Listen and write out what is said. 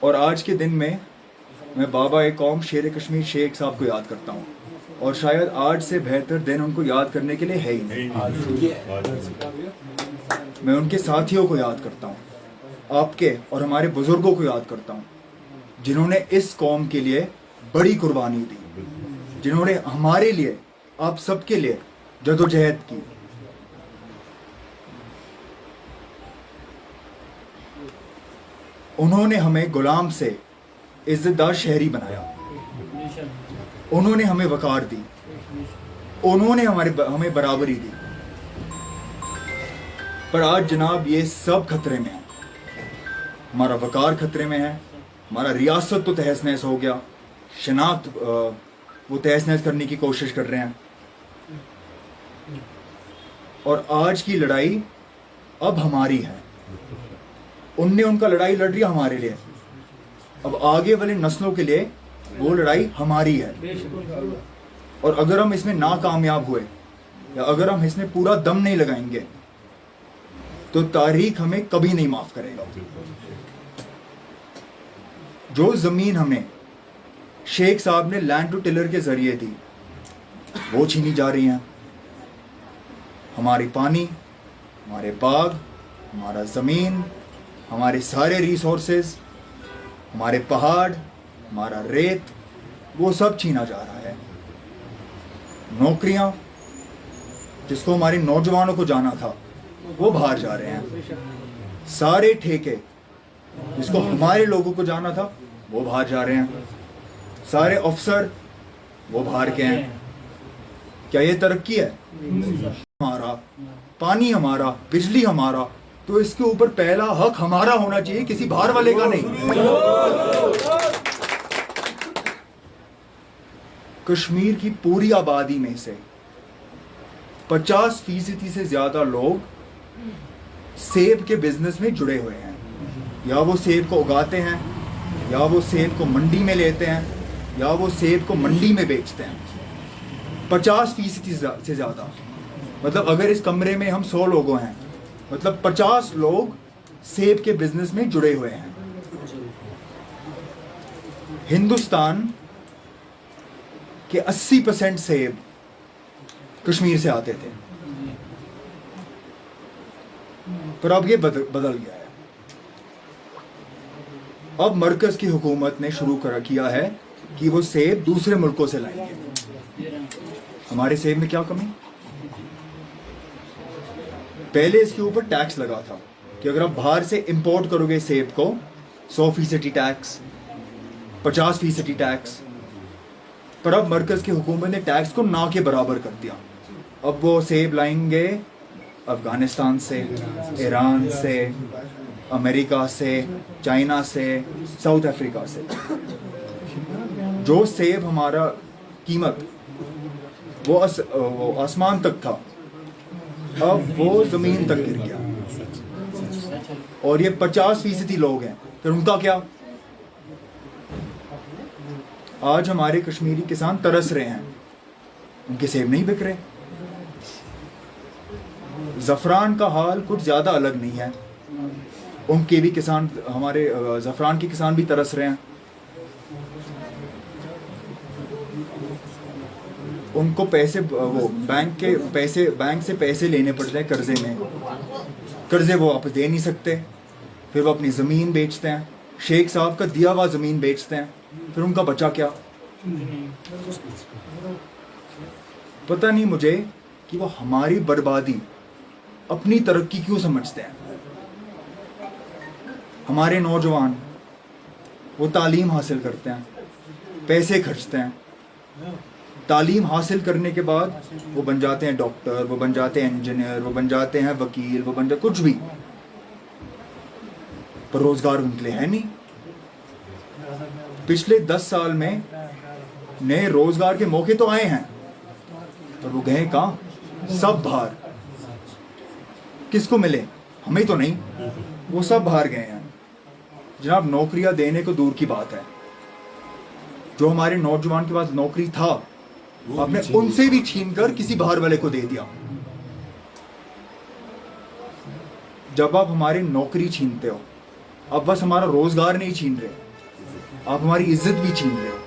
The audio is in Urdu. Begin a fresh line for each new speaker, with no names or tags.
اور آج کے دن میں میں بابا قوم شیر کشمیر شیخ صاحب کو یاد کرتا ہوں، اور شاید آج سے بہتر دن ان کو یاد کرنے کے لیے ہے ہی نہیں۔ میں ان کے ساتھیوں کو یاد کرتا ہوں، آپ کے اور ہمارے بزرگوں کو یاد کرتا ہوں، جنہوں نے اس قوم کے لیے بڑی قربانی دی، جنہوں نے ہمارے لیے، آپ سب کے لیے جدوجہد کی۔ انہوں نے ہمیں غلام سے عزت دار شہری بنایا، انہوں نے ہمیں وقار دی، انہوں نے ہمیں برابری دی۔ پر آج جناب یہ سب خطرے میں ہے، ہمارا وقار خطرے میں ہے، ہمارا ریاست تو تہس نہس ہو گیا، شناخت وہ تہس نہس کرنے کی کوشش کر رہے ہیں، اور آج کی لڑائی اب ہماری ہے۔ ان کا لڑائی لڑ رہی ہے ہمارے لیے، اب آگے والے نسلوں کے لیے وہ لڑائی ہماری ہے، اور اگر ہم اس میں ناکامیاب ہوئے یا اگر ہم اس میں پورا دم نہیں لگائیں گے تو تاریخ ہمیں کبھی نہیں معاف کرے گا۔ جو زمین ہمیں شیخ صاحب نے لینڈ ٹو ٹلر کے ذریعے دی وہ چھینی جا رہی ہیں، ہماری پانی، ہمارے باغ، ہمارا زمین، ہمارے سارے ریسورسز، ہمارے پہاڑ، ہمارا ریت، وہ سب چھینا جا رہا ہے۔ نوکریاں جس کو ہمارے نوجوانوں کو جانا تھا وہ باہر جا رہے ہیں، سارے ٹھیکے جس کو ہمارے لوگوں کو جانا تھا وہ باہر جا رہے ہیں، سارے افسر وہ باہر کے ہیں۔ کیا یہ ترقی ہے؟ ہمارا پانی، ہمارا بجلی، ہمارا، تو اس کے اوپر پہلا حق ہمارا ہونا چاہیے، کسی باہر والے کا نہیں۔ کشمیر کی پوری آبادی میں سے 50% سے زیادہ لوگ سیب کے بزنس میں جڑے ہوئے ہیں، یا وہ سیب کو اگاتے ہیں، یا وہ سیب کو منڈی میں لیتے ہیں، یا وہ سیب کو منڈی میں بیچتے ہیں۔ 50% سے زیادہ، مطلب اگر اس کمرے میں ہم 100 لوگوں ہیں، مطلب 50 لوگ سیب کے بزنس میں جڑے ہوئے ہیں۔ ہندوستان کے 80% سیب کشمیر سے آتے تھے، پر اب یہ بدل گیا ہے۔ اب مرکز کی حکومت نے شروع کیا ہے کہ وہ سیب دوسرے ملکوں سے لائیں گے۔ ہمارے سیب میں کیا کمی؟ پہلے اس کے اوپر ٹیکس لگا تھا کہ اگر آپ باہر سے امپورٹ کرو گے سیب کو 100% ٹیکس، 50% ٹیکس، پر اب مرکز کی حکومت نے ٹیکس کو نہ کے برابر کر دیا۔ اب وہ سیب لائیں گے افغانستان سے، ایران سے، امریکہ سے، چائنا سے، ساؤتھ افریقہ سے۔ جو سیب ہمارا قیمت وہ آسمان تک تھا، اب وہ زمین تک گر گیا، اور یہ 50% لوگ ہیں، پھر ان کا کیا؟ آج ہمارے کشمیری کسان ترس رہے ہیں، ان کے سیب نہیں بک رہے۔ زعفران کا حال کچھ زیادہ الگ نہیں ہے، ان کے بھی کسان، ہمارے زعفران کے کسان بھی ترس رہے ہیں۔ ان کو پیسے، وہ بینک سے پیسے لینے پڑتے ہیں قرضے میں، قرضے وہ واپس دے نہیں سکتے، پھر وہ اپنی زمین بیچتے ہیں، شیخ صاحب کا دیا ہوا زمین بیچتے ہیں، پھر ان کا بچا کیا؟ پتہ نہیں مجھے کہ وہ ہماری بربادی اپنی ترقی کیوں سمجھتے ہیں۔ ہمارے نوجوان وہ تعلیم حاصل کرتے ہیں، پیسے خرچتے ہیں، تعلیم حاصل کرنے کے بعد وہ بن جاتے ہیں ڈاکٹر، وہ بن جاتے ہیں انجینئر، وہ بن جاتے ہیں وکیل، وہ بن جاتے کچھ بھی، پر روزگار ان کے لیے ہے نہیں۔ پچھلے 10 سال میں نئے روزگار کے موقع تو آئے ہیں، پر وہ گئے کہاں؟ سب باہر۔ کس کو ملے؟ ہمیں تو نہیں، وہ سب باہر گئے ہیں۔ جناب نوکریاں دینے کو دور کی بات ہے، جو ہمارے نوجوان کے پاس نوکری تھا آپ نے ان سے بھی چھین کر کسی باہر والے کو دے دیا۔ جب آپ ہماری نوکری چھینتے ہو، اب بس ہمارا روزگار نہیں چھین رہے، آپ ہماری عزت بھی چھین رہے ہو.